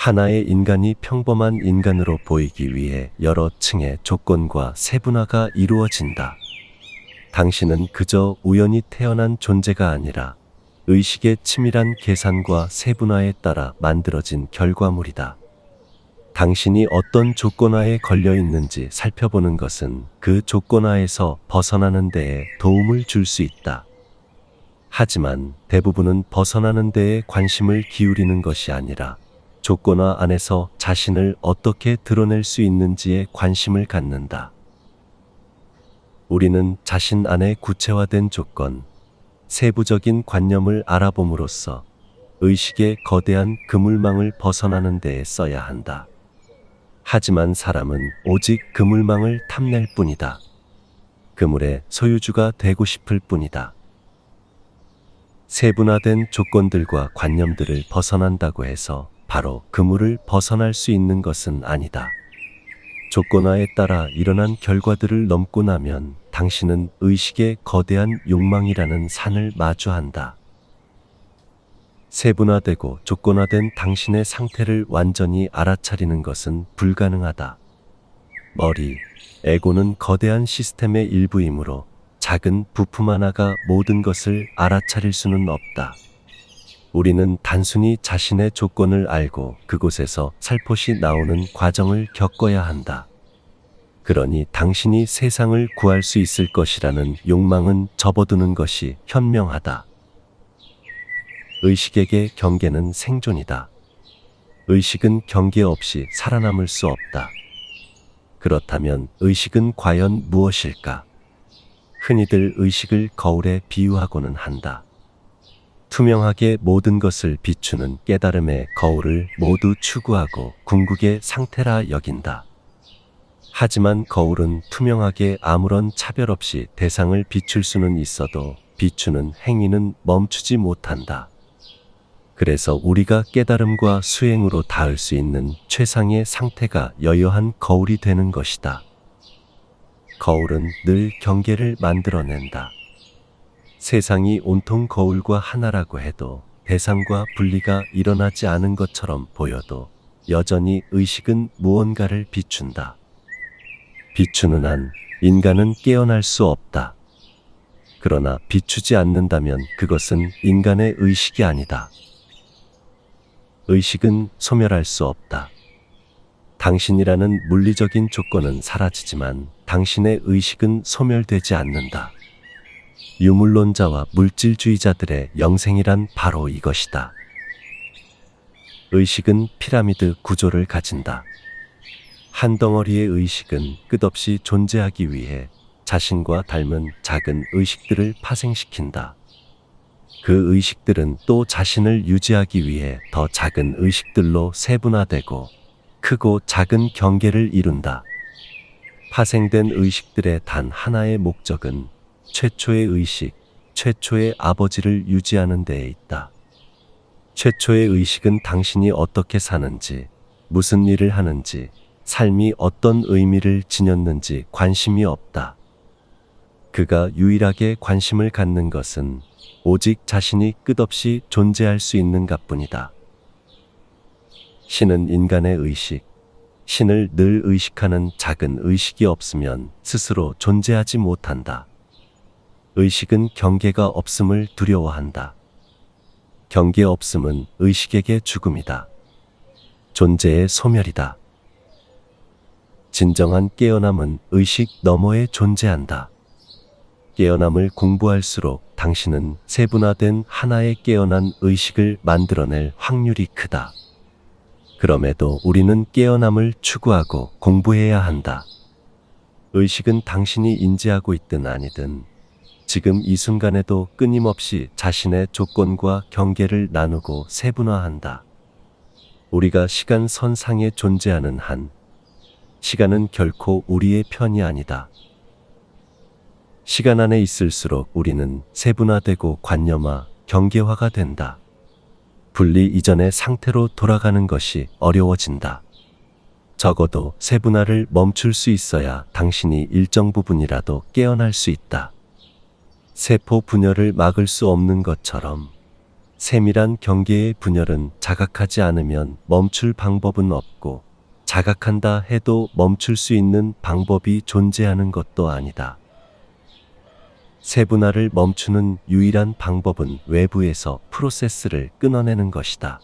하나의 인간이 평범한 인간으로 보이기 위해 여러 층의 조건과 세분화가 이루어진다. 당신은 그저 우연히 태어난 존재가 아니라 의식의 치밀한 계산과 세분화에 따라 만들어진 결과물이다. 당신이 어떤 조건하에 걸려 있는지 살펴보는 것은 그 조건하에서 벗어나는 데에 도움을 줄 수 있다. 하지만 대부분은 벗어나는 데에 관심을 기울이는 것이 아니라 조건화 안에서 자신을 어떻게 드러낼 수 있는지에 관심을 갖는다. 우리는 자신 안에 구체화된 조건, 세부적인 관념을 알아봄으로써 의식의 거대한 그물망을 벗어나는 데에 써야 한다. 하지만 사람은 오직 그물망을 탐낼 뿐이다. 그물의 소유주가 되고 싶을 뿐이다. 세분화된 조건들과 관념들을 벗어난다고 해서 바로 그물을 벗어날 수 있는 것은 아니다. 조건화에 따라 일어난 결과들을 넘고 나면 당신은 의식의 거대한 욕망이라는 산을 마주한다. 세분화되고 조건화된 당신의 상태를 완전히 알아차리는 것은 불가능하다. 머리, 에고는 거대한 시스템의 일부이므로 작은 부품 하나가 모든 것을 알아차릴 수는 없다. 우리는 단순히 자신의 조건을 알고 그곳에서 살포시 나오는 과정을 겪어야 한다. 그러니 당신이 세상을 구할 수 있을 것이라는 욕망은 접어두는 것이 현명하다. 의식에게 경계는 생존이다. 의식은 경계 없이 살아남을 수 없다. 그렇다면 의식은 과연 무엇일까? 흔히들 의식을 거울에 비유하고는 한다. 투명하게 모든 것을 비추는 깨달음의 거울을 모두 추구하고 궁극의 상태라 여긴다. 하지만 거울은 투명하게 아무런 차별 없이 대상을 비출 수는 있어도 비추는 행위는 멈추지 못한다. 그래서 우리가 깨달음과 수행으로 닿을 수 있는 최상의 상태가 여여한 거울이 되는 것이다. 거울은 늘 경계를 만들어낸다. 세상이 온통 거울과 하나라고 해도 대상과 분리가 일어나지 않은 것처럼 보여도 여전히 의식은 무언가를 비춘다. 비추는 한 인간은 깨어날 수 없다. 그러나 비추지 않는다면 그것은 인간의 의식이 아니다. 의식은 소멸할 수 없다. 당신이라는 물리적인 조건은 사라지지만 당신의 의식은 소멸되지 않는다. 유물론자와 물질주의자들의 영생이란 바로 이것이다. 의식은 피라미드 구조를 가진다. 한 덩어리의 의식은 끝없이 존재하기 위해 자신과 닮은 작은 의식들을 파생시킨다. 그 의식들은 또 자신을 유지하기 위해 더 작은 의식들로 세분화되고 크고 작은 경계를 이룬다. 파생된 의식들의 단 하나의 목적은 최초의 의식, 최초의 아버지를 유지하는 데에 있다. 최초의 의식은 당신이 어떻게 사는지, 무슨 일을 하는지, 삶이 어떤 의미를 지녔는지 관심이 없다. 그가 유일하게 관심을 갖는 것은 오직 자신이 끝없이 존재할 수 있는 것뿐이다. 신은 인간의 의식, 신을 늘 의식하는 작은 의식이 없으면 스스로 존재하지 못한다. 의식은 경계가 없음을 두려워한다. 경계 없음은 의식에게 죽음이다. 존재의 소멸이다. 진정한 깨어남은 의식 너머에 존재한다. 깨어남을 공부할수록 당신은 세분화된 하나의 깨어난 의식을 만들어낼 확률이 크다. 그럼에도 우리는 깨어남을 추구하고 공부해야 한다. 의식은 당신이 인지하고 있든 아니든 지금 이 순간에도 끊임없이 자신의 조건과 경계를 나누고 세분화한다. 우리가 시간선상에 존재하는 한 시간은 결코 우리의 편이 아니다. 시간 안에 있을수록 우리는 세분화되고 관념화, 경계화가 된다. 분리 이전의 상태로 돌아가는 것이 어려워진다. 적어도 세분화를 멈출 수 있어야 당신이 일정 부분이라도 깨어날 수 있다. 세포 분열을 막을 수 없는 것처럼 세밀한 경계의 분열은 자각하지 않으면 멈출 방법은 없고, 자각한다 해도 멈출 수 있는 방법이 존재하는 것도 아니다. 세분화를 멈추는 유일한 방법은 외부에서 프로세스를 끊어내는 것이다.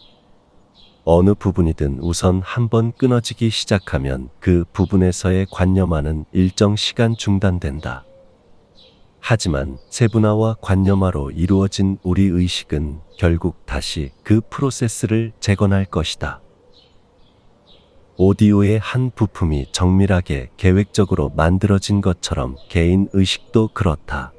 어느 부분이든 우선 한번 끊어지기 시작하면 그 부분에서의 관념화는 일정 시간 중단된다. 하지만 세분화와 관념화로 이루어진 우리 의식은 결국 다시 그 프로세스를 재건할 것이다. 오디오의 한 부품이 정밀하게 계획적으로 만들어진 것처럼 개인 의식도 그렇다.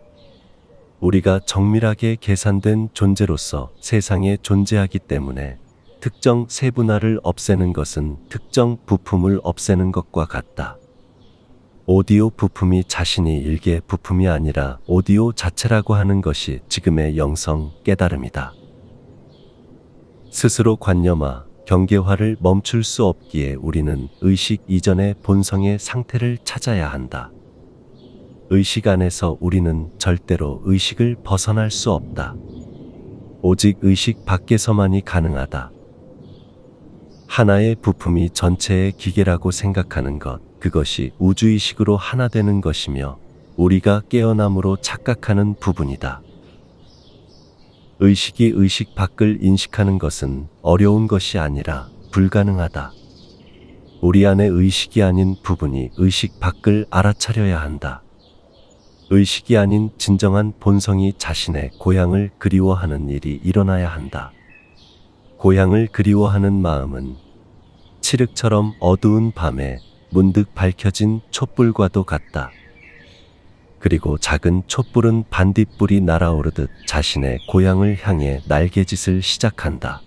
우리가 정밀하게 계산된 존재로서 세상에 존재하기 때문에 특정 세분화를 없애는 것은 특정 부품을 없애는 것과 같다. 오디오 부품이 자신이 일개 부품이 아니라 오디오 자체라고 하는 것이 지금의 영성 깨달음이다. 스스로 관념화, 경계화를 멈출 수 없기에 우리는 의식 이전의 본성의 상태를 찾아야 한다. 의식 안에서 우리는 절대로 의식을 벗어날 수 없다. 오직 의식 밖에서만이 가능하다. 하나의 부품이 전체의 기계라고 생각하는 것, 그것이 우주의식으로 하나 되는 것이며 우리가 깨어남으로 착각하는 부분이다. 의식이 의식 밖을 인식하는 것은 어려운 것이 아니라 불가능하다. 우리 안에 의식이 아닌 부분이 의식 밖을 알아차려야 한다. 의식이 아닌 진정한 본성이 자신의 고향을 그리워하는 일이 일어나야 한다. 고향을 그리워하는 마음은 칠흑처럼 어두운 밤에 문득 밝혀진 촛불과도 같다. 그리고 작은 촛불은 반딧불이 날아오르듯 자신의 고향을 향해 날개짓을 시작한다.